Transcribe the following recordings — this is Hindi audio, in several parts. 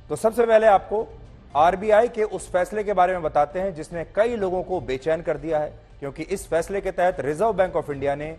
तो सबसे पहले आपको आरबीआई के उस फैसले के बारे में बताते हैं जिसने कई लोगों को बेचैन कर दिया है, क्योंकि इस फैसले के तहत रिजर्व बैंक ऑफ इंडिया ने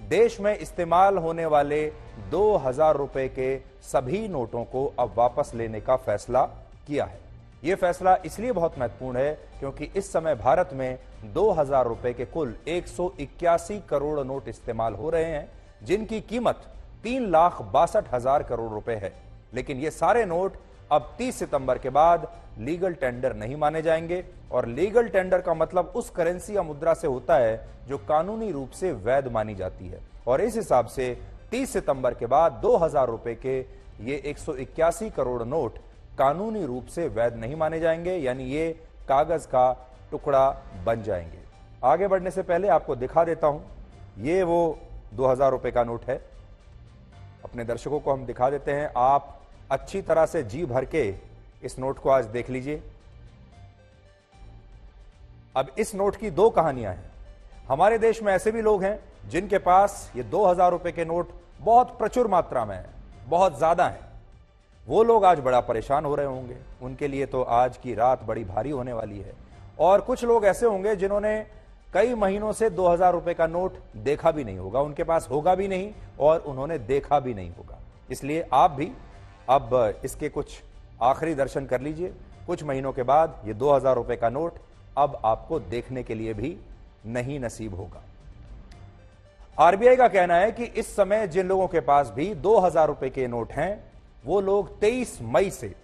देश में इस्तेमाल होने वाले 2000 रुपए के सभी नोटों को अब वापस लेने का फैसला किया है। यह फैसला इसलिए बहुत महत्वपूर्ण है क्योंकि इस समय भारत में 2000 रुपए के कुल 181 करोड़ नोट इस्तेमाल हो रहे हैं, जिनकी कीमत 3,62,000 करोड़ रुपए है। लेकिन ये सारे नोट अब 30 सितंबर के बाद लीगल टेंडर नहीं माने जाएंगे, और लीगल टेंडर का मतलब उस करेंसी या मुद्रा से होता है जो कानूनी रूप से वैध मानी जाती है। और इस हिसाब से 30 सितंबर के बाद 2000 रुपए के ये 181 करोड़ नोट कानूनी रूप से वैध नहीं माने जाएंगे, यानी ये कागज का टुकड़ा बन जाएंगे। आगे बढ़ने से पहले आपको दिखा देता हूं, ये वो 2000 रुपए का नोट है। अपने दर्शकों को हम दिखा देते हैं, आप अच्छी तरह से जी भर के इस नोट को आज देख लीजिए। अब इस नोट की दो कहानियां हैं। हमारे देश में ऐसे भी लोग हैं जिनके पास ये 2000 रुपए के नोट बहुत प्रचुर मात्रा में हैं, बहुत ज्यादा हैं। वो लोग आज बड़ा परेशान हो रहे होंगे, उनके लिए तो आज की रात बड़ी भारी होने वाली है। और कुछ लोग ऐसे होंगे जिन्होंने कई महीनों से 2000 रुपए का नोट देखा भी नहीं होगा, उनके पास होगा भी नहीं और उन्होंने देखा भी नहीं होगा। इसलिए आप भी अब इसके कुछ आखिरी दर्शन कर लीजिए। कुछ महीनों के बाद ये 2000 रुपए का नोट अब आपको देखने के लिए भी नहीं नसीब होगा। आरबीआई का कहना है कि इस समय जिन लोगों के पास भी 2000 रुपए के नोट हैं, वो लोग 23 मई से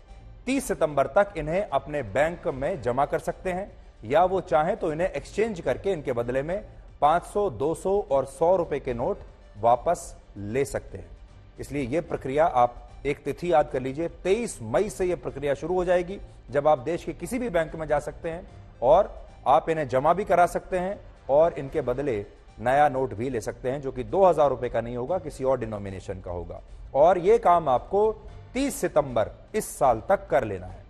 30 सितंबर तक इन्हें अपने बैंक में जमा कर सकते हैं, या वो चाहें तो इन्हें एक्सचेंज करके इनके बदले में 500, 200 और 100 रुपए के नोट वापस ले सकते हैं। इसलिए यह प्रक्रिया, आप एक तिथि याद कर लीजिए, 23 मई से यह प्रक्रिया शुरू हो जाएगी, जब आप देश के किसी भी बैंक में जा सकते हैं और आप इन्हें जमा भी करा सकते हैं और इनके बदले नया नोट भी ले सकते हैं, जो कि 2000 रुपए का नहीं होगा, किसी और डिनोमिनेशन का होगा। और यह काम आपको 30 सितंबर इस साल तक कर लेना है।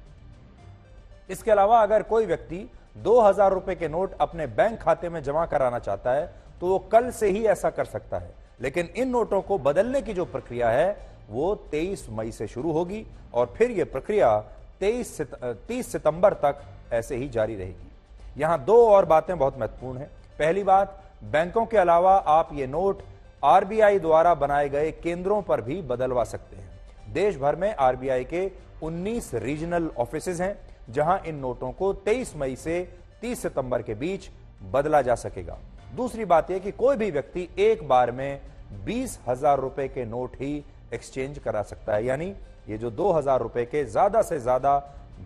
इसके अलावा अगर कोई व्यक्ति 2000 रुपए के नोट अपने बैंक खाते में जमा कराना चाहता है तो वो कल से ही ऐसा कर सकता है, लेकिन इन नोटों को बदलने की जो प्रक्रिया है वो 23 मई से शुरू होगी और फिर यह प्रक्रिया 30 सितंबर तक ऐसे ही जारी रहेगी। यहां दो और बातें बहुत महत्वपूर्ण हैं। पहली बात, बैंकों के अलावा आप ये नोट आरबीआई द्वारा बनाए गए केंद्रों पर भी बदलवा सकते हैं। देश भर में आरबीआई के 19 रीजनल ऑफिसेज हैं, जहां इन नोटों को 23 मई से 30 सितंबर के बीच बदला जा सकेगा। दूसरी बात यह कि कोई भी व्यक्ति एक बार में 20,000 रुपए के नोट ही एक्सचेंज करा सकता है, यानी ये जो 2000 रुपए के ज्यादा से ज्यादा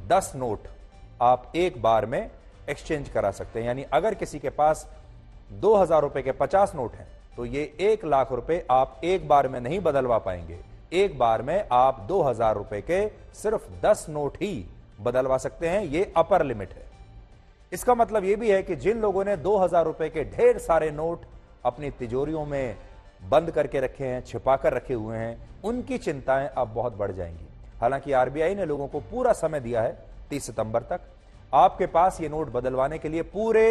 10 नोट आप एक बार में एक्सचेंज करा सकते हैं। यानी अगर किसी के पास 2000 रुपए के 50 नोट हैं तो ये 1 लाख रुपए आप एक बार में नहीं बदलवा पाएंगे। एक बार में आप 2000 रुपए के सिर्फ 10 नोट ही बदलवा सकते हैं, ये अपर लिमिट है। इसका मतलब यह भी है कि जिन लोगों ने 2000 रुपए के ढेर सारे नोट अपनी तिजोरियों में बंद करके रखे हैं, छिपा कर रखे हुए हैं, उनकी चिंताएं अब बहुत बढ़ जाएंगी। हालांकि आरबीआई ने लोगों को पूरा समय दिया है 30 सितंबर तक। आपके पास ये नोट बदलवाने के लिए पूरे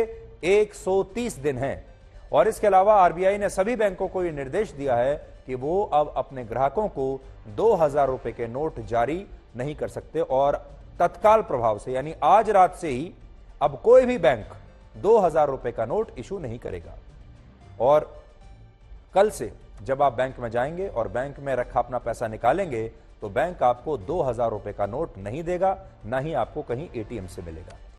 130 दिन हैं। और इसके अलावा आरबीआई ने सभी बैंकों को यह निर्देश दिया है कि वो अब अपने ग्राहकों को 2000 रुपए के नोट जारी नहीं कर सकते, और तत्काल प्रभाव से यानी आज रात से ही अब कोई भी बैंक 2000 रुपए का नोट इशू नहीं करेगा। और कल से जब आप बैंक में जाएंगे और बैंक में रखा अपना पैसा निकालेंगे तो बैंक आपको 2000 रुपए का नोट नहीं देगा, ना ही आपको कहीं एटीएम से मिलेगा।